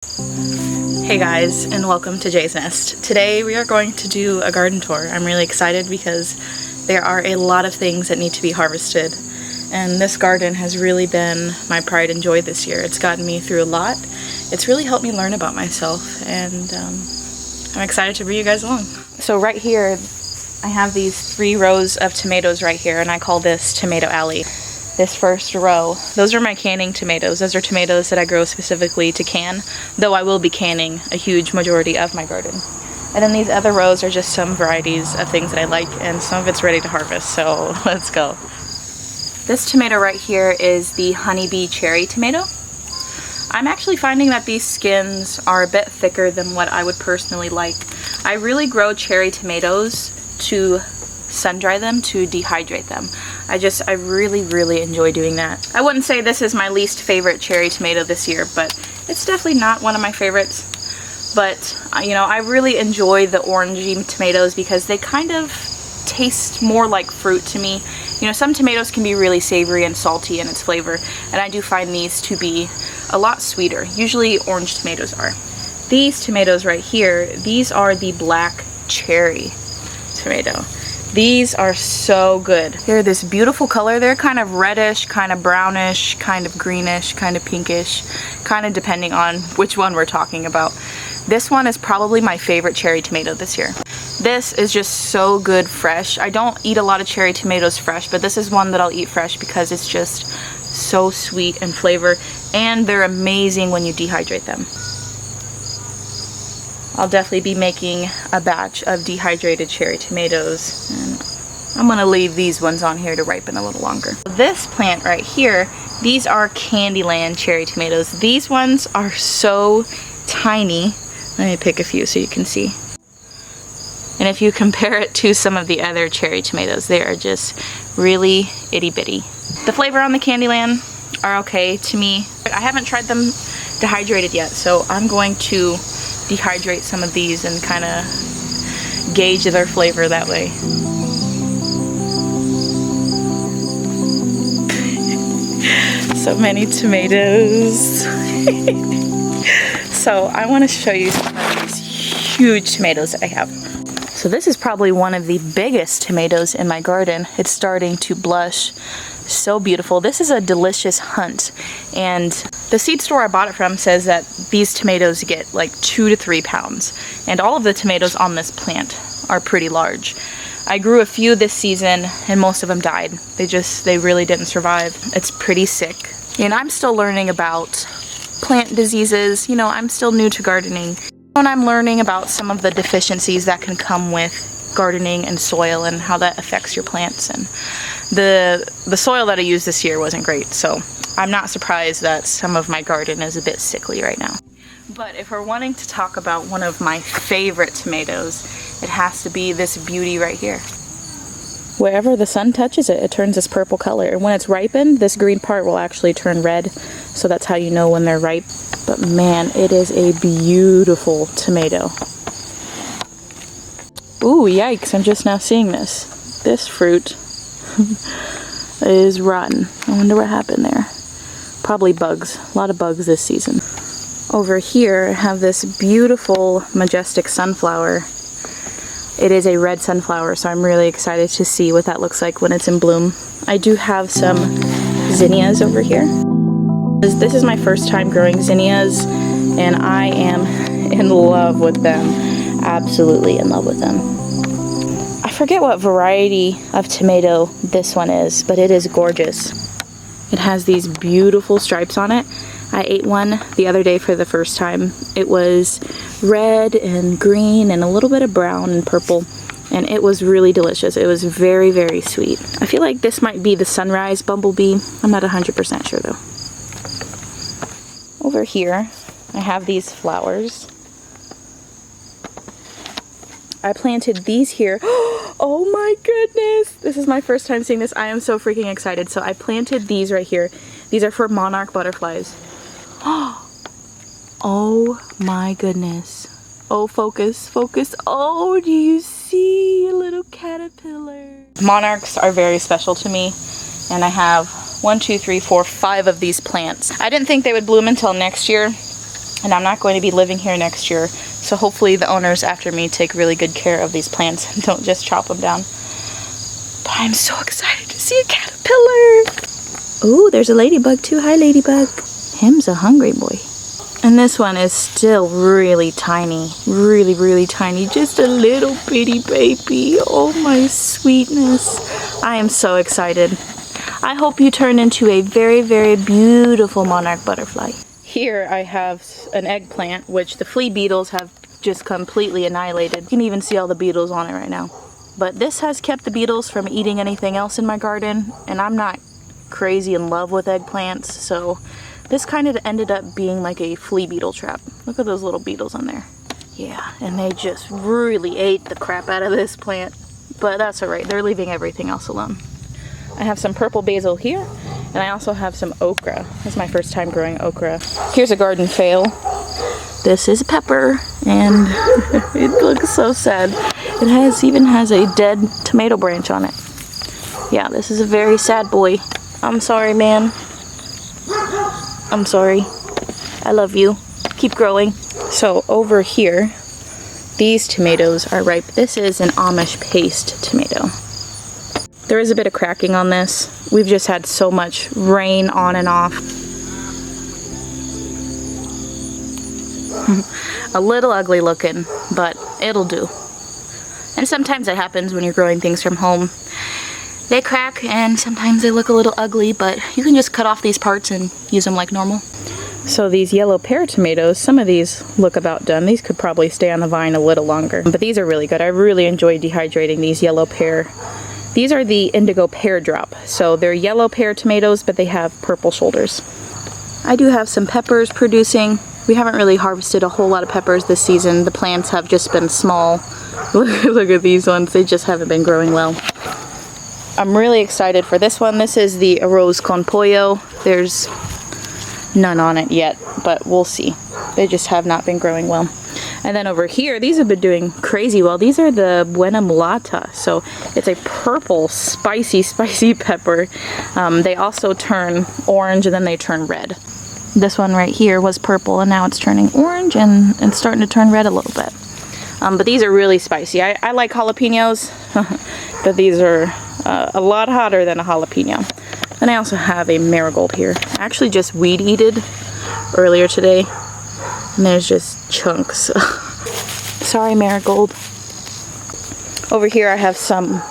Hey guys, and welcome to Jay's Nest. Today we are going to do a garden tour. I'm really excited because there are a lot of things that need to be harvested, and this garden has really been my pride and joy this year. It's gotten me through a lot. It's really helped me learn about myself, and I'm excited to bring you guys along. So right here I have these 3 rows of tomatoes right here, and I call this Tomato Alley. This first row, those are my canning tomatoes. Those are tomatoes that I grow specifically to can, though I will be canning a huge majority of my garden. And then these other rows are just some varieties of things that I like, and some of it's ready to harvest, so let's go. This tomato right here is the honeybee cherry tomato. I'm actually finding that these skins are a bit thicker than what I would personally like. I really grow cherry tomatoes to sun dry them, to dehydrate them. I really enjoy doing that. I wouldn't say this is my least favorite cherry tomato this year, but it's definitely not one of my favorites. But you know, I really enjoy the orangey tomatoes because they kind of taste more like fruit to me. You know, some tomatoes can be really savory and salty in its flavor, and I do find these to be a lot sweeter. Usually orange tomatoes are. These tomatoes right here, these are the black cherry tomato. These are so good. They're this beautiful color. They're kind of reddish, kind of brownish, kind of greenish, kind of pinkish, kind of depending on which one we're talking about. This one is probably my favorite cherry tomato this year. This is just so good fresh. I don't eat a lot of cherry tomatoes fresh, but this is one that I'll eat fresh because it's just so sweet in flavor, and they're amazing when you dehydrate them. I'll definitely be making a batch of dehydrated cherry tomatoes, and I'm gonna leave these ones on here to ripen a little longer. This plant right here, these are Candyland cherry tomatoes. These ones are so tiny. Let me pick a few so you can see. And if you compare it to some of the other cherry tomatoes, they are just really itty bitty. The flavor on the Candyland are okay to me. I haven't tried them dehydrated yet, so I'm going to dehydrate some of these and kind of gauge their flavor that way. So many tomatoes. So I want to show you some of these huge tomatoes that I have. So this is probably one of the biggest tomatoes in my garden. It's starting to blush. So beautiful. This is a delicious hunt, and the seed store I bought it from says that these tomatoes get like 2 to 3 pounds, and all of the tomatoes on this plant are pretty large. I grew a few this season and most of them died. They really didn't survive. It's pretty sick. And I'm still learning about plant diseases. You know, I'm still new to gardening, and I'm learning about some of the deficiencies that can come with gardening and soil and how that affects your plants. And the soil that I used this year wasn't great, so I'm not surprised that some of my garden is a bit sickly right now. But if we're wanting to talk about one of my favorite tomatoes, it has to be this beauty right here. Wherever the sun touches it, it turns this purple color, and when it's ripened, this green part will actually turn red, so that's how you know when they're ripe. But man, it is a beautiful tomato. Ooh, yikes, I'm just now seeing this. This fruit is rotten. I wonder what happened there. Probably bugs. A lot of bugs this season. Over here, I have this beautiful, majestic sunflower. It is a red sunflower, so I'm really excited to see what that looks like when it's in bloom. I do have some zinnias over here. This is my first time growing zinnias, and I am in love with them. Absolutely in love with them. I forget what variety of tomato this one is, but it is gorgeous. It has these beautiful stripes on it. I ate one the other day for the first time. It was red and green and a little bit of brown and purple, and it was really delicious. It was very sweet. I feel like this might be the sunrise bumblebee. I'm not 100% sure though. Over here, I have these flowers. I planted these here. Oh my goodness! This is my first time seeing this. I am so freaking excited. So I planted these right here. These are for monarch butterflies. Oh my goodness. Oh, focus. Oh, do you see a little caterpillar? Monarchs are very special to me, and I have 1, 2, 3, 4, 5 of these plants. I didn't think they would bloom until next year, and I'm not going to be living here next year, so hopefully the owners after me take really good care of these plants and don't just chop them down. But I'm so excited to see a caterpillar. Oh, there's a ladybug too. Hi, ladybug. Him's a hungry boy. And this one is still really tiny, really tiny, just a little bitty baby. Oh my sweetness. I am so excited. I hope you turn into a very beautiful monarch butterfly. Here I have an eggplant, which the flea beetles have just completely annihilated. You can even see all the beetles on it right now. But this has kept the beetles from eating anything else in my garden, and I'm not crazy in love with eggplants, so this kind of ended up being like a flea beetle trap. Look at those little beetles on there. Yeah, and they just really ate the crap out of this plant. But that's alright, they're leaving everything else alone. I have some purple basil here, and I also have some okra. This is my first time growing okra. Here's a garden fail. This is a pepper, and it looks so sad. It even has a dead tomato branch on it. Yeah, this is a very sad boy. I'm sorry, man. I'm sorry. I love you. Keep growing. So over here, these tomatoes are ripe. This is an Amish paste tomato. There is a bit of cracking on this. We've just had so much rain on and off. A little ugly looking, but it'll do. And sometimes it happens when you're growing things from home. They crack and sometimes they look a little ugly, but you can just cut off these parts and use them like normal. So these yellow pear tomatoes, some of these look about done. These could probably stay on the vine a little longer, but these are really good. I really enjoy dehydrating these yellow pear. These are the indigo pear drop. So they're yellow pear tomatoes, but they have purple shoulders. I do have some peppers producing. We haven't really harvested a whole lot of peppers this season. The plants have just been small. Look at these ones. They just haven't been growing well. I'm really excited for this one. This is the arroz con pollo. There's none on it yet, but we'll see. They just have not been growing well. And then over here, these have been doing crazy well. These are the buena mulata. So it's a purple, spicy pepper. They also turn orange and then they turn red. This one right here was purple and now it's turning orange and it's starting to turn red a little bit. But these are really spicy. I like jalapenos, but these are a lot hotter than a jalapeno. Then I also have a marigold here. I actually just weed-eated earlier today, and there's just chunks. Sorry, marigold. Over here I have some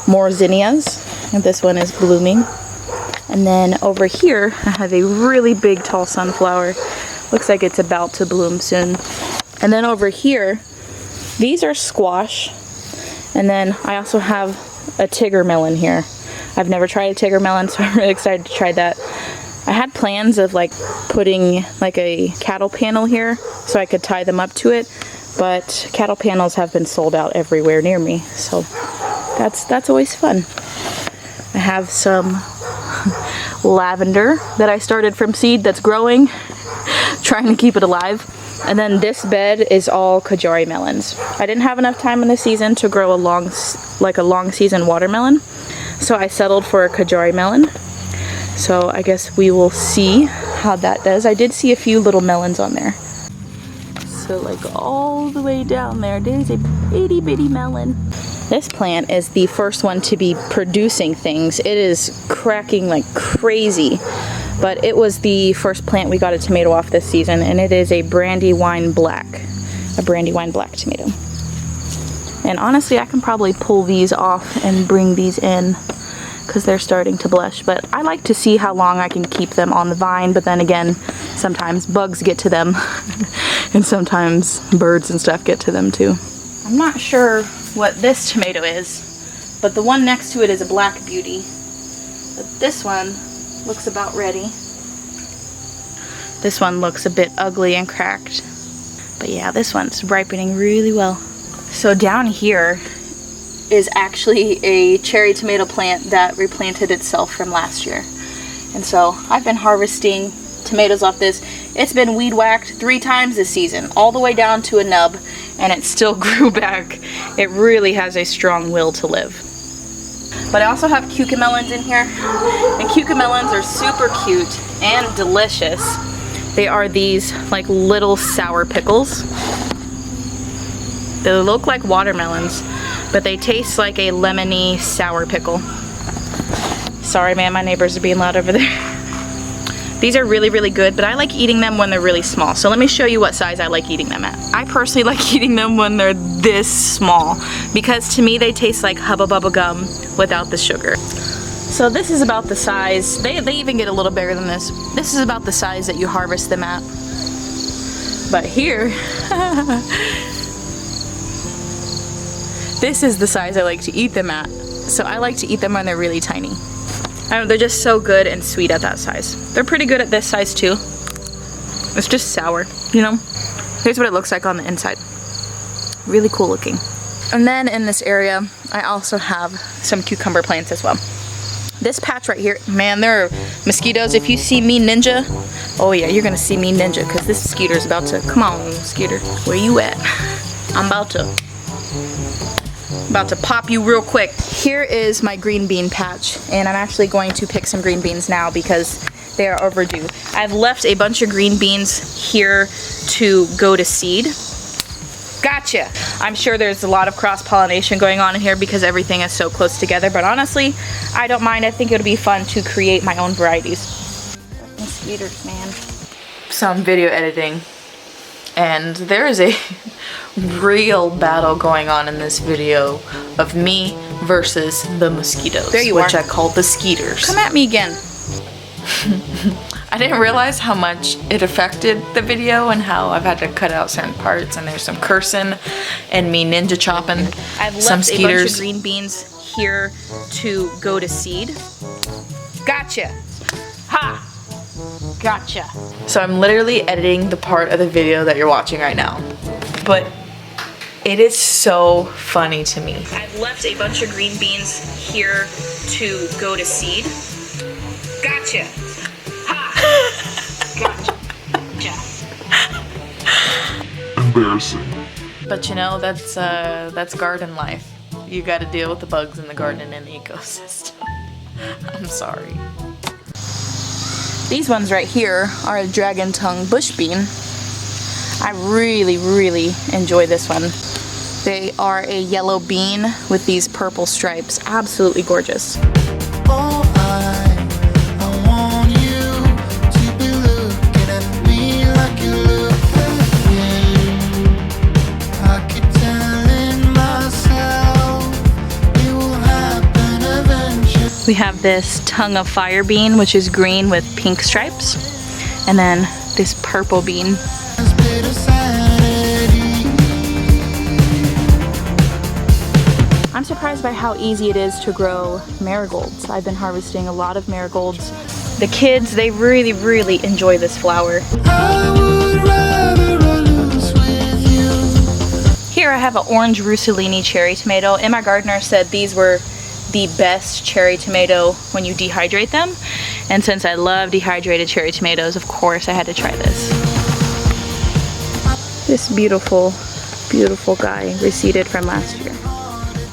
more zinnias, and this one is blooming. And then over here I have a really big tall sunflower. Looks like it's about to bloom soon. And then over here, these are squash. And then I also have a Tigger melon here. I've never tried a Tigger melon, so I'm really excited to try that. I had plans of like putting like a cattle panel here so I could tie them up to it, but cattle panels have been sold out everywhere near me, so that's always fun. I have some lavender that I started from seed that's growing, trying to keep it alive. And then this bed is all Kajari melons. I didn't have enough time in the season to grow a long season watermelon, so I settled for a Kajari melon. So I guess we will see how that does. I did see a few little melons on there. So like all the way down there's a itty bitty melon. This plant is the first one to be producing things. It is cracking like crazy. But it was the first plant we got a tomato off this season, and it is a Brandywine Black. A Brandywine Black tomato. And honestly, I can probably pull these off and bring these in because they're starting to blush. But I like to see how long I can keep them on the vine, but then again, sometimes bugs get to them and sometimes birds and stuff get to them too. I'm not sure what this tomato is, but the one next to it is a Black Beauty. But this one looks about ready. This one looks a bit ugly and cracked. But yeah, this one's ripening really well. So down here is actually a cherry tomato plant that replanted itself from last year. And so I've been harvesting tomatoes off this. It's been weed whacked 3 times this season, all the way down to a nub, and it still grew back. It really has a strong will to live. But I also have cucamelons in here, and cucamelons are super cute and delicious. They are these like little sour pickles. They look like watermelons, but they taste like a lemony sour pickle. Sorry man, my neighbors are being loud over there. These are really, really good, but I like eating them when they're really small. So let me show you what size I like eating them at. I personally like eating them when they're this small, because to me they taste like Hubba Bubba gum without the sugar. So this is about the size, they even get a little bigger than this. This is about the size that you harvest them at. But here, this is the size I like to eat them at. So I like to eat them when they're really tiny. I don't know, they're just so good and sweet at that size. They're pretty good at this size too. It's just sour, you know? Here's what it looks like on the inside. Really cool looking. And then in this area, I also have some cucumber plants as well. This patch right here, man, there are mosquitoes. If you see me ninja, oh yeah, you're gonna see me ninja, because this mosquito's about to, come on, mosquito, where you at? I'm about to pop you real quick. Here is my green bean patch, and I'm actually going to pick some green beans now because they are overdue. I've left a bunch of green beans here to go to seed. Gotcha! I'm sure there's a lot of cross-pollination going on in here because everything is so close together, but honestly, I don't mind. I think it would be fun to create my own varieties. Mosquitoes, man. So I'm video editing, and there is a real battle going on in this video of me versus the mosquitoes, which I call the skeeters. Come at me again. I didn't realize how much it affected the video and how I've had to cut out certain parts, and there's some cursing and me ninja chopping I've left some skeeters. A bunch of green beans here to go to seed. Gotcha. Ha! Gotcha. So I'm literally editing the part of the video that you're watching right now, but it is so funny to me. I've left a bunch of green beans here to go to seed. Gotcha. Ha! Gotcha. Embarrassing. But you know, that's garden life. You got to deal with the bugs in the garden and the ecosystem. I'm sorry. These ones right here are a dragon tongue bush bean. I really, really enjoy this one. They are a yellow bean with these purple stripes. Absolutely gorgeous. Oh, I want you to be looking at me like you look at me. I keep telling myself it will happen eventually. We have this tongue of fire bean, which is green with pink stripes. And then this purple bean. I'm surprised by how easy it is to grow marigolds. I've been harvesting a lot of marigolds. The kids, they really, really enjoy this flower. I would rather run loose with you. Here I have an orange Russolini cherry tomato, and my gardener said these were the best cherry tomato when you dehydrate them. And since I love dehydrated cherry tomatoes, of course I had to try this. This beautiful, beautiful guy reseeded from last year.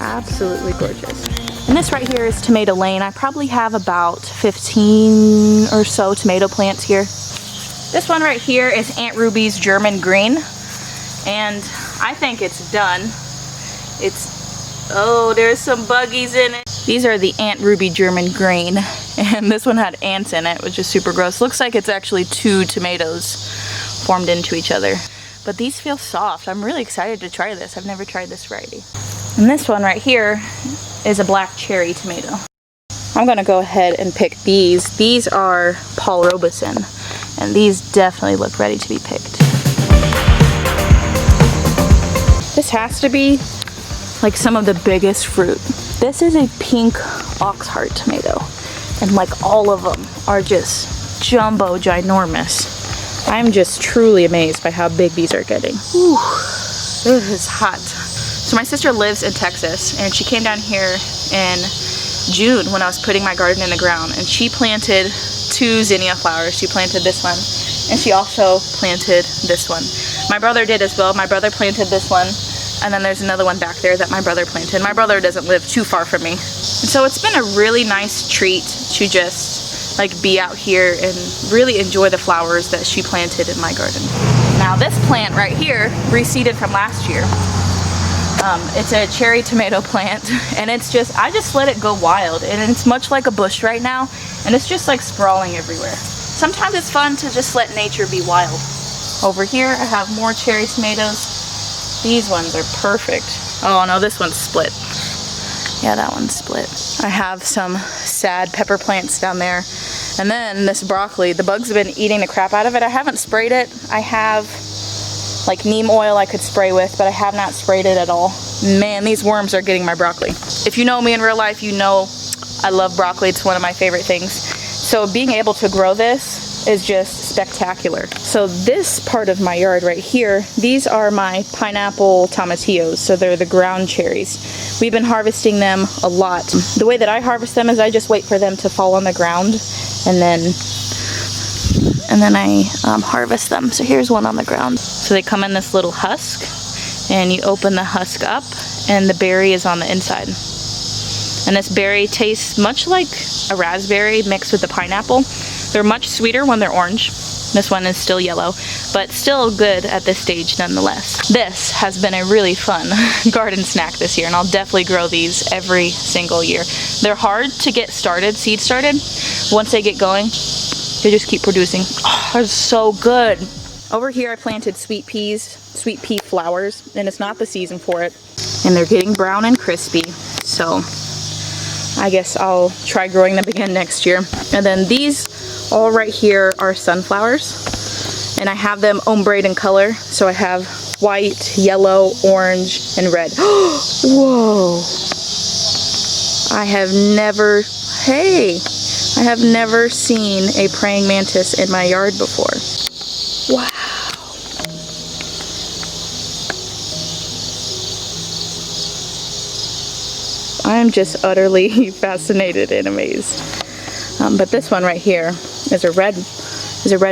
Absolutely gorgeous. And this right here is Tomato Lane. I probably have about 15 or so tomato plants here. This one right here is Aunt Ruby's German Green, and I think it's done. Oh, there's some buggies in it. These are the Aunt Ruby German Green, and this one had ants in it, which is super gross. Looks like it's actually two tomatoes formed into each other. But these feel soft. I'm really excited to try this. I've never tried this variety. And this one right here is a black cherry tomato. I'm gonna go ahead and pick these. These are Paul Robeson, and these definitely look ready to be picked. This has to be like some of the biggest fruit. This is a pink oxheart tomato, and like all of them are just jumbo ginormous. I'm just truly amazed by how big these are getting. Whew, it is hot. So my sister lives in Texas, and she came down here in June when I was putting my garden in the ground, and she planted two zinnia flowers. She planted this one, and she also planted this one. My brother did as well. My brother planted this one, and then there's another one back there that my brother planted. My brother doesn't live too far from me. And so it's been a really nice treat to just like be out here and really enjoy the flowers that she planted in my garden. Now this plant right here reseeded from last year. It's a cherry tomato plant, and it's just, I just let it go wild, and it's much like a bush right now, and it's just like sprawling everywhere. Sometimes it's fun to just let nature be wild. Over here I have more cherry tomatoes. These ones are perfect. Oh no, this one's split. Yeah, that one's split. I have some sad pepper plants down there. And then this broccoli, the bugs have been eating the crap out of it. I haven't sprayed it. I have like neem oil I could spray with, but I have not sprayed it at all. Man, these worms are getting my broccoli. If you know me in real life, you know I love broccoli. It's one of my favorite things. So being able to grow this is just spectacular. So this part of my yard right here, these are my pineapple tomatillos. So they're the ground cherries. We've been harvesting them a lot. The way that I harvest them is I just wait for them to fall on the ground, and then I harvest them. So here's one on the ground. So they come in this little husk, and you open the husk up, and the berry is on the inside. And this berry tastes much like a raspberry mixed with the pineapple. They're much sweeter when they're orange. This one is still yellow, but still good at this stage nonetheless. This has been a really fun garden snack this year, and I'll definitely grow these every single year. They're hard to get started, seed started. Once they get going, they just keep producing. Oh, they're so good. Over here I planted sweet pea flowers, and it's not the season for it. And they're getting brown and crispy, so I guess I'll try growing them again next year. And then these all right here are sunflowers, and I have them ombreed in color. So I have white, yellow, orange, and red. Whoa! I have never seen a praying mantis in my yard before. Wow. I'm just utterly fascinated and amazed. But this one right here is a red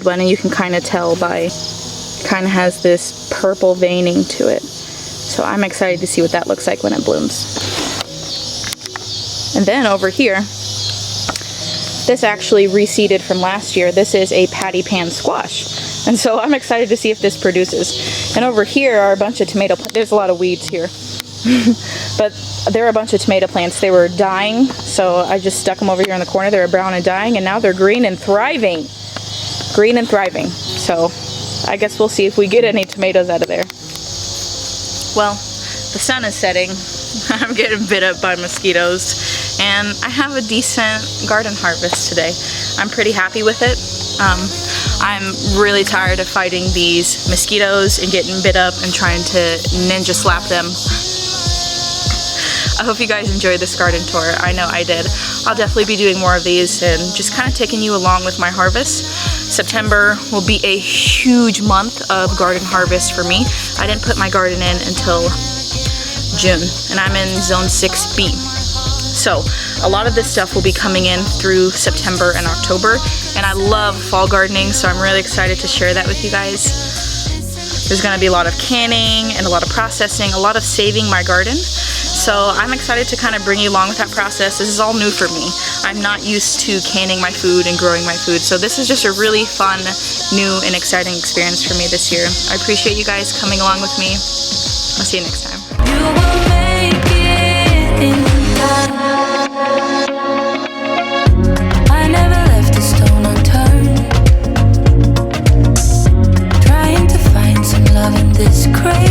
one, and you can kind of tell by, kind of has this purple veining to it. So I'm excited to see what that looks like when it blooms. And then over here, this actually reseeded from last year. This is a patty pan squash. And so I'm excited to see if this produces. And over here are a bunch of tomato plants. There's a lot of weeds here. But there are a bunch of tomato plants. They were dying, so I just stuck them over here in the corner. They were brown and dying, and now they're green and thriving. Green and thriving. So I guess we'll see if we get any tomatoes out of there. Well, the sun is setting. I'm getting bit up by mosquitoes, and I have a decent garden harvest today. I'm pretty happy with it. I'm really tired of fighting these mosquitoes and getting bit up and trying to ninja slap them. I hope you guys enjoyed this garden tour. I know I did. I'll definitely be doing more of these and just kind of taking you along with my harvest. September will be a huge month of garden harvest for me. I didn't put my garden in until June, and I'm in zone 6B. So a lot of this stuff will be coming in through September and October, and I love fall gardening, so I'm really excited to share that with you guys. There's going to be a lot of canning and a lot of processing, a lot of saving my garden. So I'm excited to kind of bring you along with that process. This is all new for me. I'm not used to canning my food and growing my food. So this is just a really fun, new, and exciting experience for me this year. I appreciate you guys coming along with me. I'll see you next time. You will make it in time. I never left a stone unturned, trying to find some love in this crazy